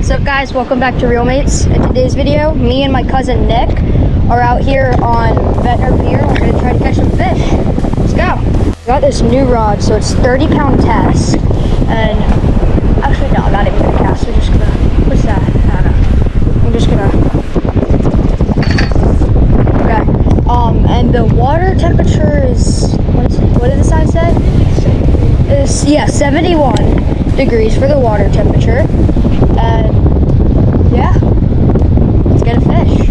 What's up guys, welcome back to Real Mates. In today's video, me and my cousin Nick are out here on Ventnor Pier. We're going to try to catch some fish. Let's go. We got this new rod, so it's 30-pound test. And actually no, not even gonna cast. We're just gonna, what's that? I don't know. I'm just gonna, okay. And the water temperature is, what did the sign say? It's, yeah, 71 degrees for the water temperature. And yeah, let's get a fish.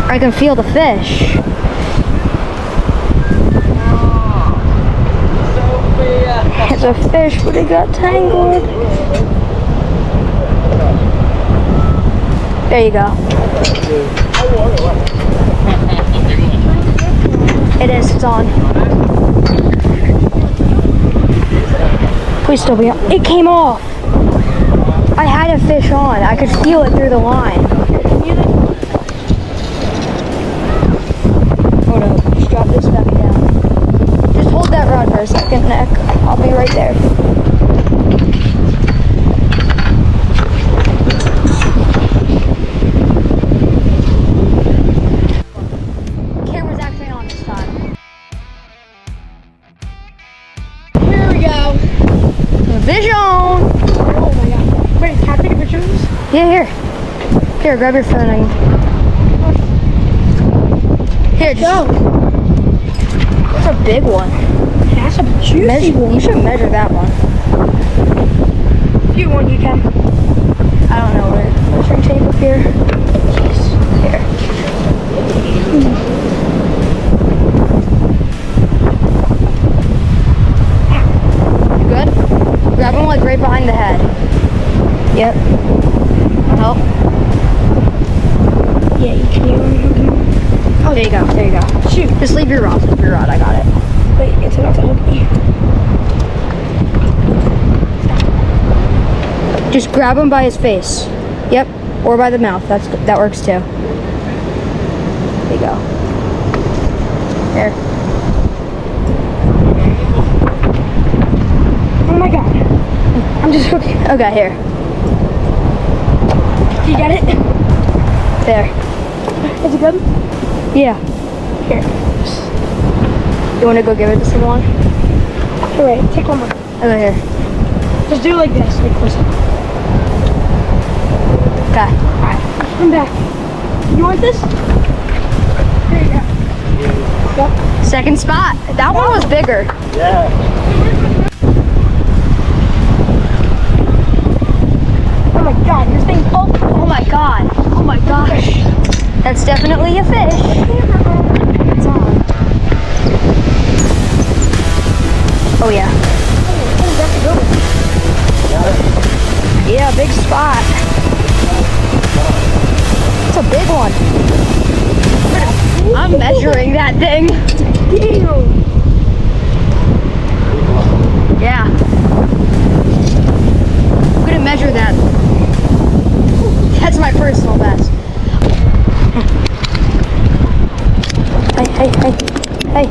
I can feel the fish. It's a fish, but it got tangled. There you go. It is, it's on. Please still be on. It came off. I had a fish on. I could feel it through the line. Hold on, just drop this back down. Just hold that rod for a second, Nick. I'll be right there. The camera's actually on this time. Here we go. Vision! Oh my god. Wait, can I take a picture of this? Yeah, here. Here, grab your phone. Here, go. That's a big one. That's a juicy one. You should measure that one. If you want, you can. I don't know where. Measuring tape up here. Jeez. Here. You good? Grab him like right behind the head. Yep. Help. Yeah, you can. Oh, there you go. There you go. Shoot. Just leave your rod. Leave your rod. I got it. Wait, it's about to help me. Just grab him by his face. Yep. Or by the mouth. That works too. There you go. Here. Oh my god. I'm just hooking. Okay, here. You get it? There. Is it good? Yeah. Here. You want to go give it to someone? Alright, take one more. Okay, here. Just do it like this, like close up. Okay. Alright, come back. You want this? There you go. Yep. Second spot. That one was bigger. Yeah. Oh my god, this thing. Oh my god. Oh my gosh. That's definitely a fish. It's on. Oh yeah. Oh, that's a good one. Yeah, big spot. It's a big one. I'm measuring that thing. Damn. Yeah. I'm gonna measure that. That's my personal best. Hey.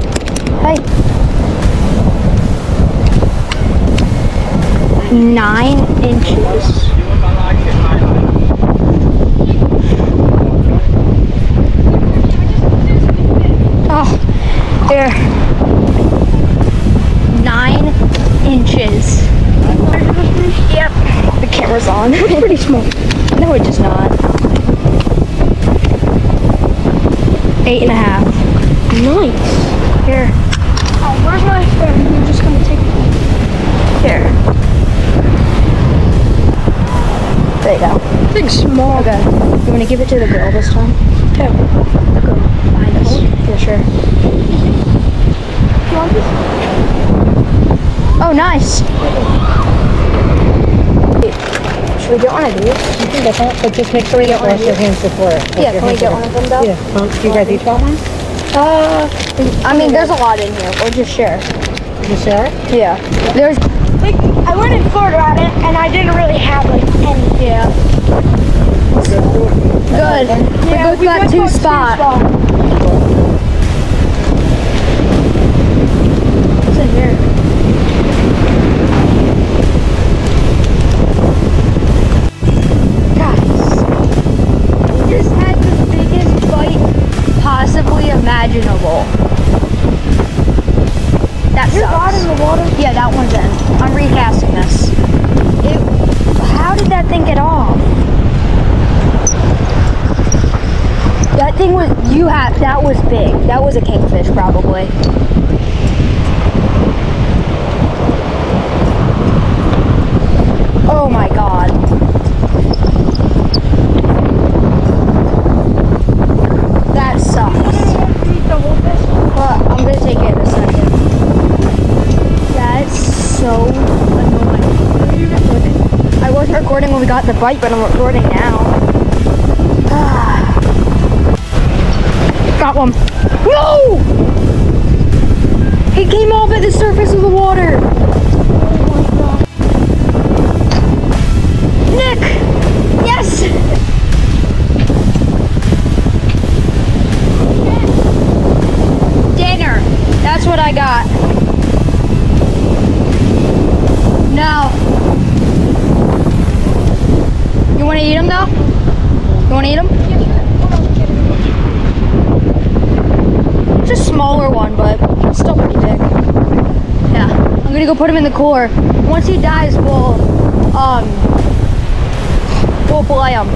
9 inches. Oh, there. 9 inches. Yep. The camera's on. It's pretty small. No, it's just not. 8.5. Nice. Here. Oh, where's my phone? You're just gonna take it. Here. There you go. Big small. Okay. You want to give it to the girl this time? Yeah. The girl behind us. Yeah, sure. You want this? Oh, nice. Should we get one of these? You can get that, but just make sure you wash your hands before. Yeah, can we get one of them though? Yeah. Do you guys each want one? I mean, there's a lot in here. We'll just share. You share? Yeah. There's. Like, I went in Florida on it, and I didn't really have, like, any. Yeah. Good. Yeah, we both got two spots. What's in here? thing was, that was big. That was a kingfish probably. Oh my God. That sucks. But I'm gonna take it in a second. That's so annoying. I wasn't recording when we got the bite, but I'm recording now. Got one. No! He came off at the surface of the water. Nick! Yes! Dinner. That's what I got. No. You want to eat them though? You want to eat them? It's a smaller one, but still pretty big. Yeah. I'm gonna go put him in the cooler. Once he dies, we'll play him.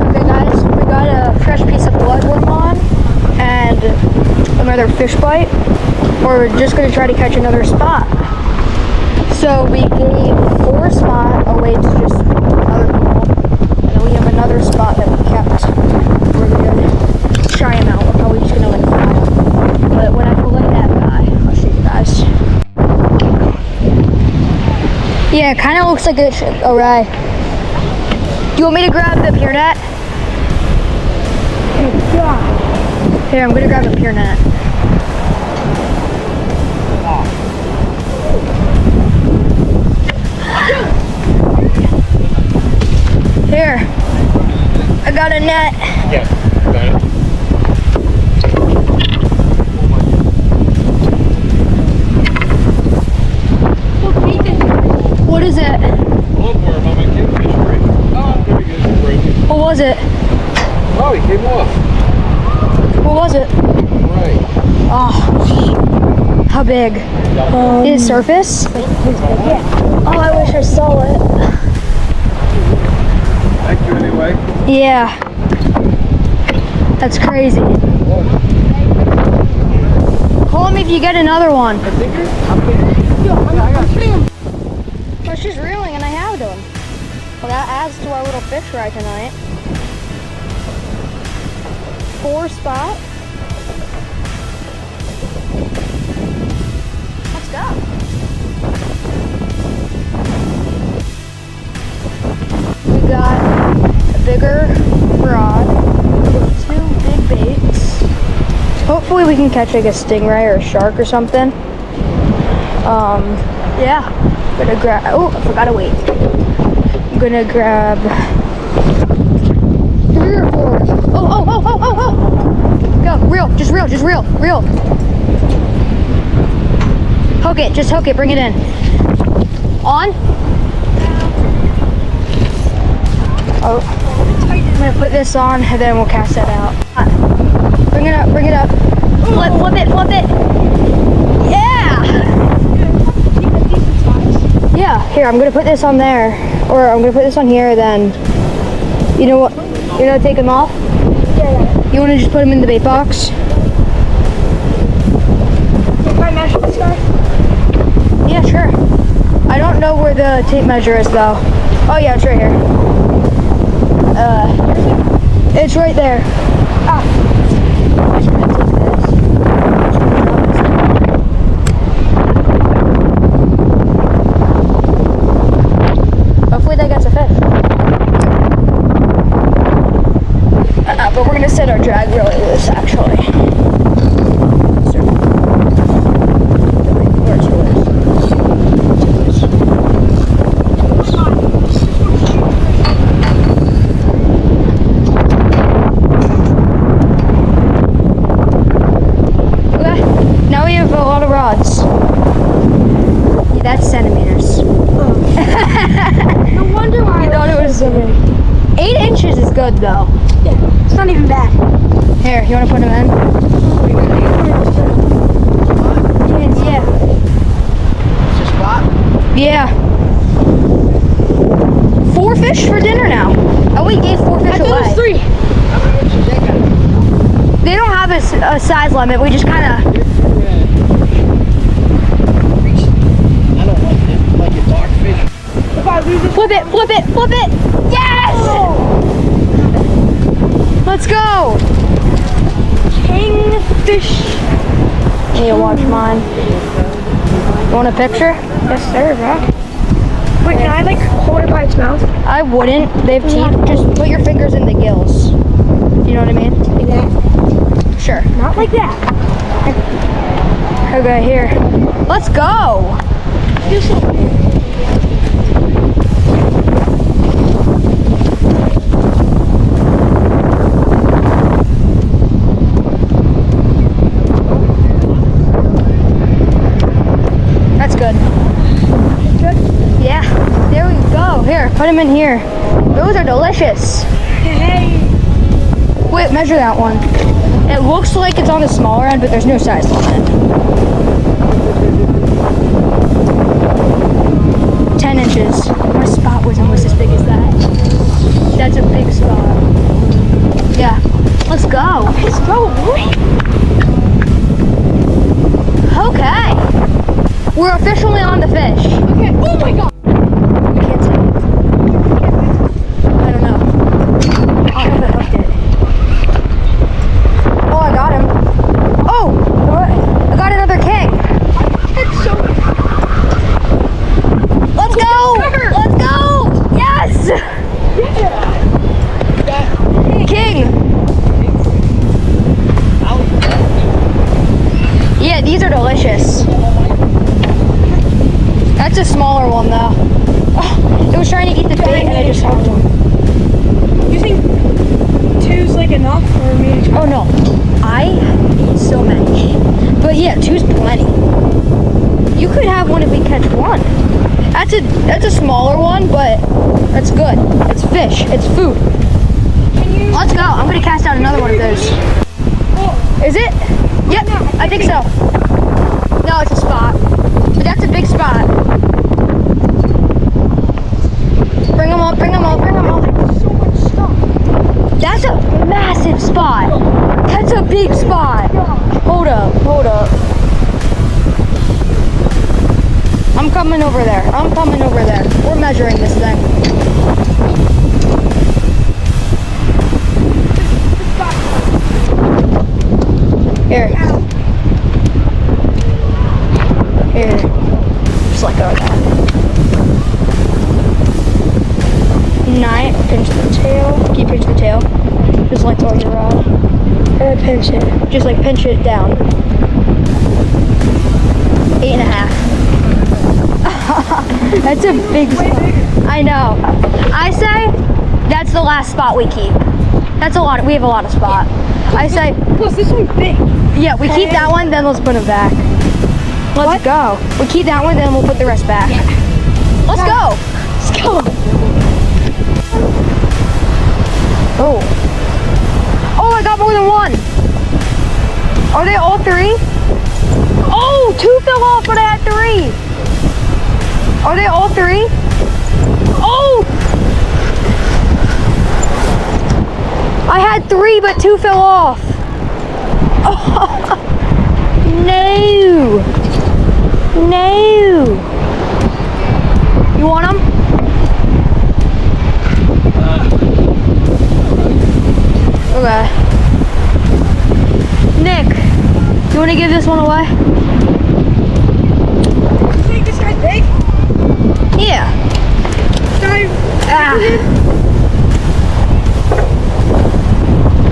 Okay guys, we got a fresh piece of bloodworm on and another fish bite. We're just gonna try to catch another spot. So we gave 4 spot away to just other people. And then we have another spot that we kept. We're gonna try him out. We're probably just gonna like fry him. But when I fillet that guy, I'll show you guys. Yeah, it kind of looks like a ray. Do you want me to grab the pier net? Here, I'm gonna grab a pier net. Here, I got a net. Yeah, got it. What is it? Bloodworm on my kingfish ring. Oh, very good. What was it? Oh, he came off. What was it? Right. Oh, how big? His surface? Oh, I wish I saw it. Thank you anyway. Yeah. That's crazy. Call him if you get another one. I think I got you. Well, she's reeling and I have them. Well, that adds to our little fish fry tonight. 4 spot. Let's go. We got a bigger rod, 2 big baits. Hopefully we can catch like a stingray or a shark or something. Yeah. Gonna grab, oh, I forgot to wait. I'm gonna grab 3 or 4. Oh. Go, reel, just reel. Hook it, just hook it, bring it in. On? Oh, I'm gonna put this on and then we'll cast that out. Bring it up. Flip it. Yeah! Yeah, here, I'm gonna put this on there. Or I'm gonna put this on here, then, you know what? You're gonna take them off? Yeah. You wanna just put them in the bait box? Can I measure this guy? Yeah, sure. I don't know where the tape measure is though. Oh yeah, it's right here. It's right there. Ah. I'm just gonna take this. Hopefully that gets a fish. But we're gonna set our drag really loose actually. That's centimeters. Oh. No wonder why. I thought it was 8 inches is good though. Yeah, it's not even bad. Here, you want to put them in? Yeah. 4 fish for dinner now. Oh, we gave 4 fish I thought it away. was 3. How many inches they got? They don't have a size limit. We just kind of. I don't like a dark fish. If I lose it, Flip it, flip it, flip it! Yes! Let's go! kingfish. Need to watch mine. You want a picture? Yes, sir, bro. Wait, can I like hold it by its mouth? I wouldn't. They have teeth. Just put your fingers in the gills. You know what I mean? Like that? Sure. Not like that. Okay, here. Let's go! Just That's good. good. Yeah. There we go. Here, put them in here. Those are delicious. Hey. Wait, measure that one. It looks like it's on the smaller end, but there's no size limit. 10 inches. My spot wasn't almost as big as that. That's a big spot. Yeah. Let's go. Let's go, boy. Okay. We're officially on the fish. Okay. Oh my god. I can't tell. I don't know. I haven't hooked it. Oh, I got him. Oh! I got another king. It's so. Let's go! Let's go! Yes! King! Yeah, these are delicious. That's a smaller one though. Oh, it was trying to eat the bait and I just hooked him. You think 2's like enough for me to try? Oh no, I eat so many. But yeah, 2's plenty. You could have one if we catch one. That's a smaller one, but that's good. It's fish. It's food. Let's go. I'm gonna cast out another one of those. Is it? Yep, I think so. No, it's a spot. But that's a big spot. Bring them up, bring them up, bring them up. So much stuff. That's a massive spot. That's a big spot. Hold up, hold up. I'm coming over there. I'm coming over there. We're measuring this thing. Here. Here. Just let go of that. 9, pinch the tail. Can you pinch the tail? Just let go of your rod. And pinch it. Just like pinch it down. 8.5. That's a big spot. I know. I say that's the last spot we keep. That's a lot. We have a lot of spot. I say, Plus, this one's big. yeah, we keep that one, then let's put it back. Let's go. We keep that one, then we'll put the rest back. Let's go. Let's go. Oh. Oh, I got more than one. Are they all 3? Oh, 2 fell off, but I had 3. Are they all 3? Oh! I had 3, but 2 fell off. Oh, no. No. You want them? Okay. Nick, you want to give this one away? You think this guy's big? Yeah. Ah.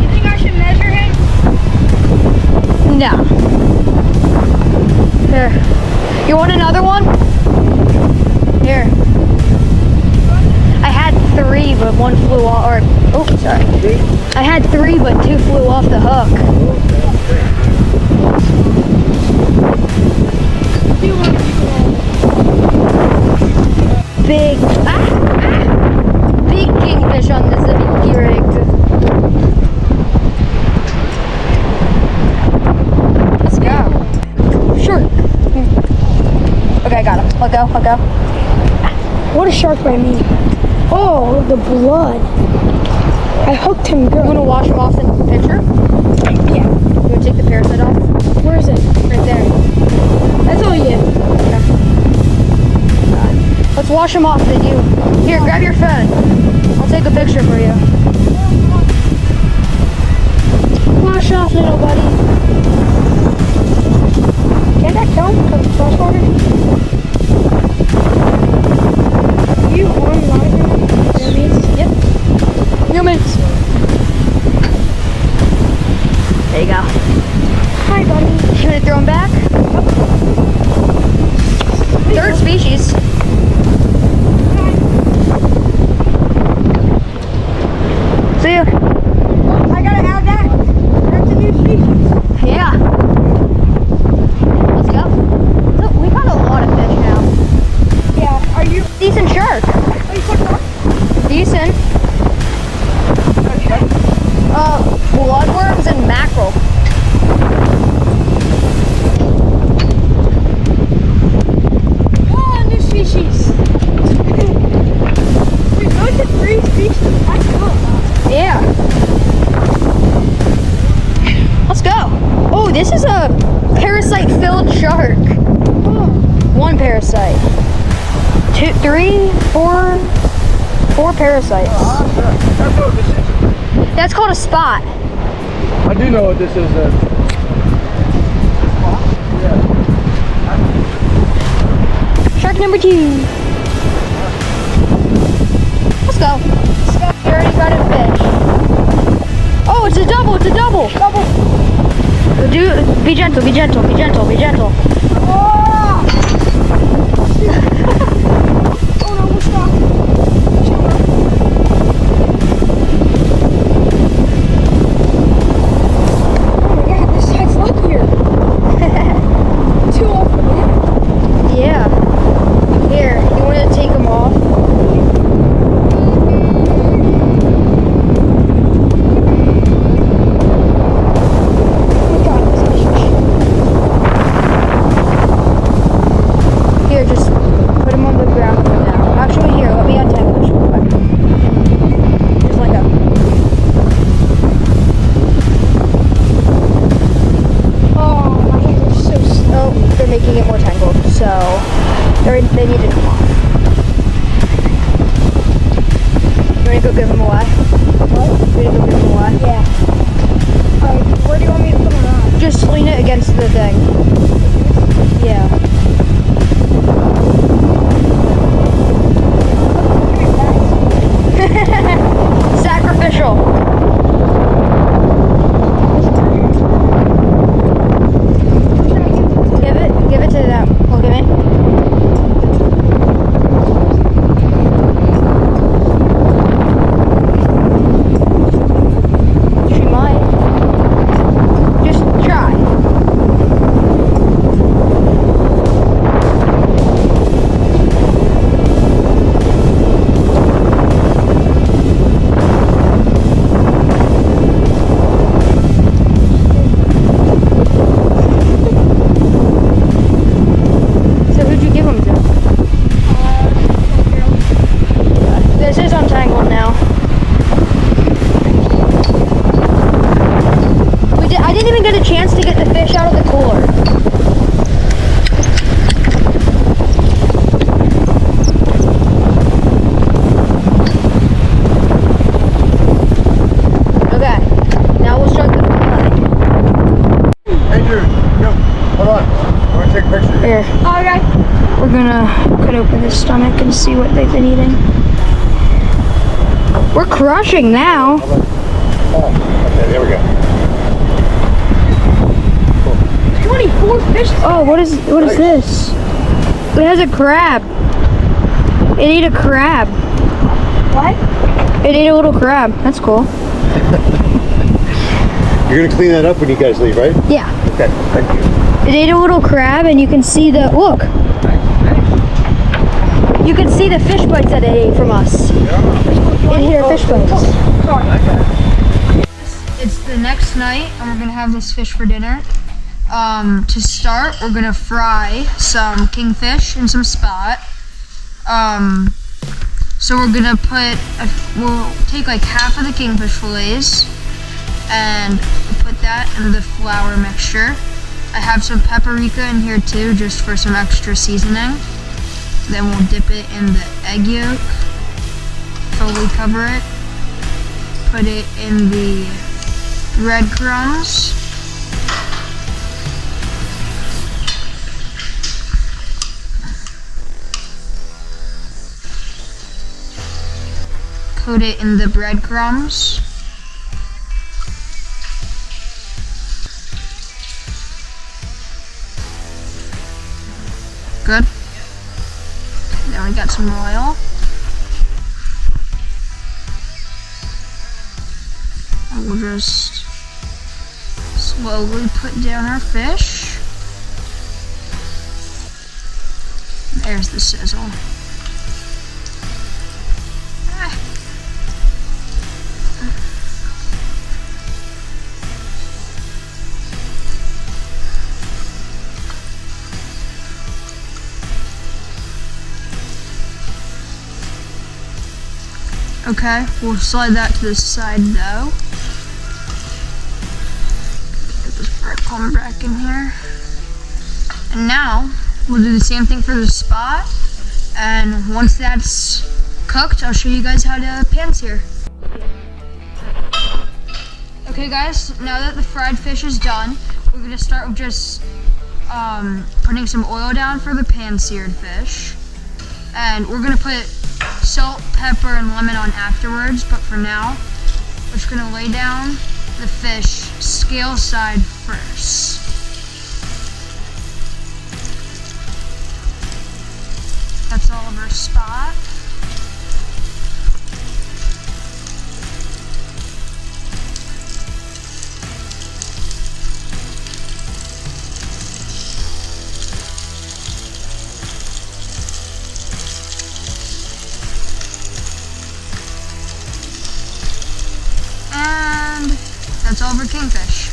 You think I should measure him? No. Here. You want another one? Here. I had 3, but 1 flew off. Or, oh, sorry. I had 3, but 2 flew off the hook. Big, big kingfish on this zippy rig. Let's go. Sure. Okay, I got him. Let go. I'll go. What a shark bite me. Oh, the blood. I hooked him You good. want to wash him off in the picture? Yeah. You want to take the parasite off? Where is it? Right there. That's all you. Let's wash him off. Then you. Here, grab your phone. I'll take a picture for you. Wash off, little buddy. Can't that kill him because it's freshwater? You on live your meats? Yep. Humans. There you go. Hi, buddy. You want to throw him back? Third species. See ya. I gotta add that. That's a new species. Yeah. Let's go. Look, we got a lot of fish now. Yeah. Are you? Decent shark. Are you fucking off? Decent. Bloodworms and mackerel. Oh, new species. We go to 3 species. That's cool. Yeah. Let's go. Oh, this is a parasite-filled shark. Oh. One parasite. 2, 3, 4 parasites. That's what this is. That's called a spot. I do know what this is. Shark number 2. Let's go. We already got a fish. Oh, it's a double. It's a double. Be gentle. Be gentle. Be gentle. Be gentle. Oh! Oh no, we're stuck. Oh my god, this side's luckier. 2 off the bat. Yeah. Here, you want to take them off? We got this. Here, just put them on the ground for now. Actually, here, let me untangle this real quick. Just like a. Oh, my hands are so slow. Oh, they're making it more tangled, so they need to come off. You want to go give them away? What? You want to go give them away? Yeah. Alright, where do you want me to put them on? Just lean it against the thing. Yeah. Sacrificial. Give it to them. Look at me. She might. Just try. So who'd you give them to? This is untangled now. I didn't even get a chance to get the fish out of the cooler. Okay, now we'll start the fry. Hey, dude. Yo, hold on. I want to take a picture. Here, Alright. we're gonna cut open his stomach and see what they've been eating. We're crushing now. Oh, okay, there we go. 24 fish. Oh, what is this? It has a crab. It ate a crab. What? It ate a little crab. That's cool. You're gonna clean that up when you guys leave, right? Yeah. Okay, thank you. It ate a little crab, and you can see the look. You can see the fish bites that it ate from us. It ate our fish bites. It's the next night, and we're gonna have this fish for dinner. To start, we're gonna fry some kingfish and some spot. So we're gonna we'll take like half of the kingfish fillets and put that in the flour mixture. I have some paprika in here too, just for some extra seasoning. Then we'll dip it in the egg yolk, fully cover it, put it in the breadcrumbs, coat it in the breadcrumbs, good. Then we got some oil. And we'll just slowly put down our fish. There's the sizzle. Okay, we'll slide that to the side though. Get this breadcrumb back in here. And now, we'll do the same thing for the spot. And once that's cooked, I'll show you guys how to pan sear. Okay guys, now that the fried fish is done, we're gonna start with just putting some oil down for the pan seared fish. And we're gonna put salt, pepper, and lemon on afterwards, but for now, we're just gonna lay down the fish scale side first. That's all of our spot. And that's all for kingfish.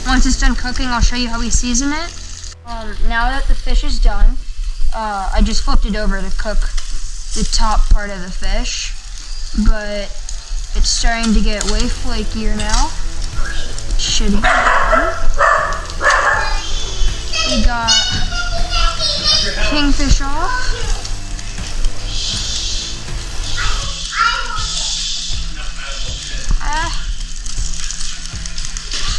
Once it's done cooking, I'll show you how we season it. Now that the fish is done, I just flipped it over to cook the top part of the fish, but it's starting to get way flakier now. It should be done. We got kingfish off.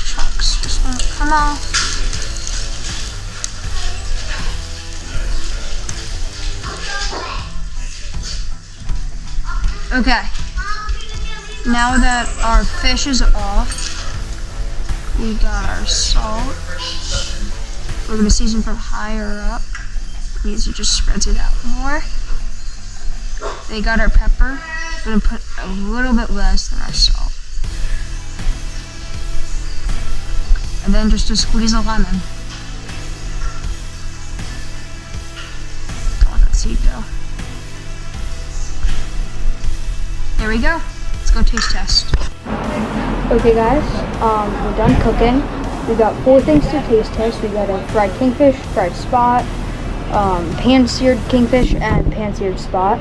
Shucks, just won't come off. Okay, now that our fish is off, we got our salt. We're gonna season from higher up. These just spreads it out more. They got our pepper. We're gonna put a little bit less than our salt. And then just a squeeze of lemon. Don't let that seed go. There we go. Let's go taste test. Okay guys, we're done cooking. We got 4 things to taste test. We got a fried kingfish, fried spot, pan-seared kingfish, and pan-seared spot.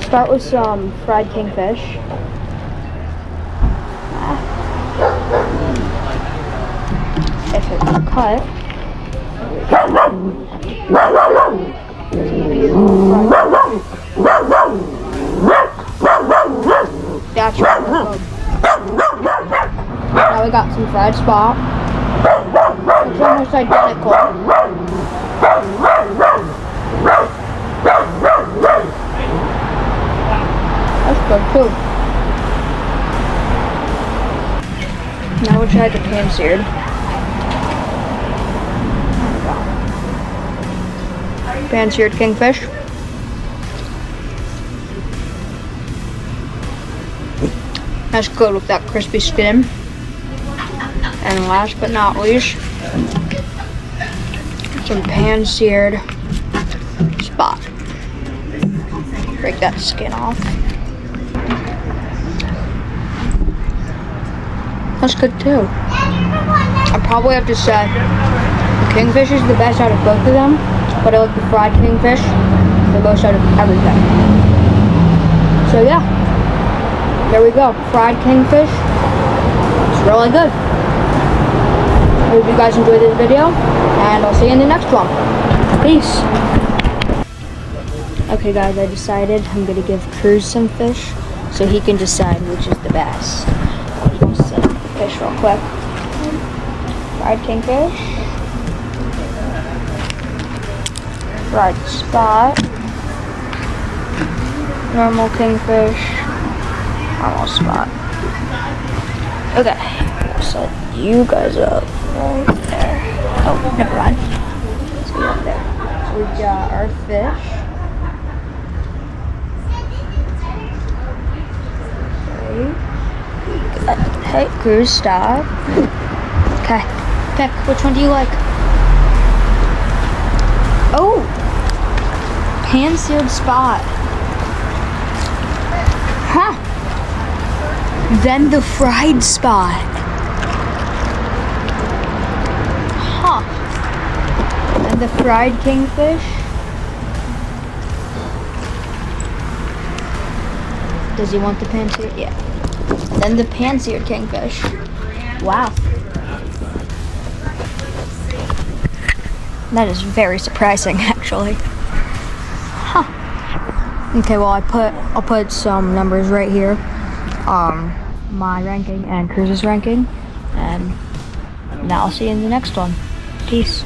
Start with some fried kingfish. If it's cut. That's right. Now we got some fried spot. It's almost identical. That's good too. Now we'll try the pan-seared. Pan-seared kingfish. That's good with that crispy skin. And last but not least, some pan-seared spot. Break that skin off. That's good too. I probably have to say the kingfish is the best out of both of them, but I like the fried kingfish the most out of everything. So yeah, there we go. Fried kingfish. It's really good. I hope you guys enjoyed this video, and I'll see you in the next one. Peace. Okay guys, I decided I'm gonna give Cruz some fish so he can decide which is the best. I'll set up the fish real quick. Fried kingfish. Fried spot. Normal kingfish. Normal spot. Okay, I'll set you guys up right there. Oh, never mind. Let's go up there. So we've got our fish. Hey, Cruz, stop. Okay, pick. Which one do you like? Oh, pan-seared spot. Huh. Then the fried spot. Huh. And the fried kingfish. Does he want the pan-seared? Yeah. Then the pan-seared kingfish. Wow. That is very surprising, actually. Huh. Okay, well I'll put some numbers right here. My ranking and Cruz's ranking. And now I'll see you in the next one. Peace.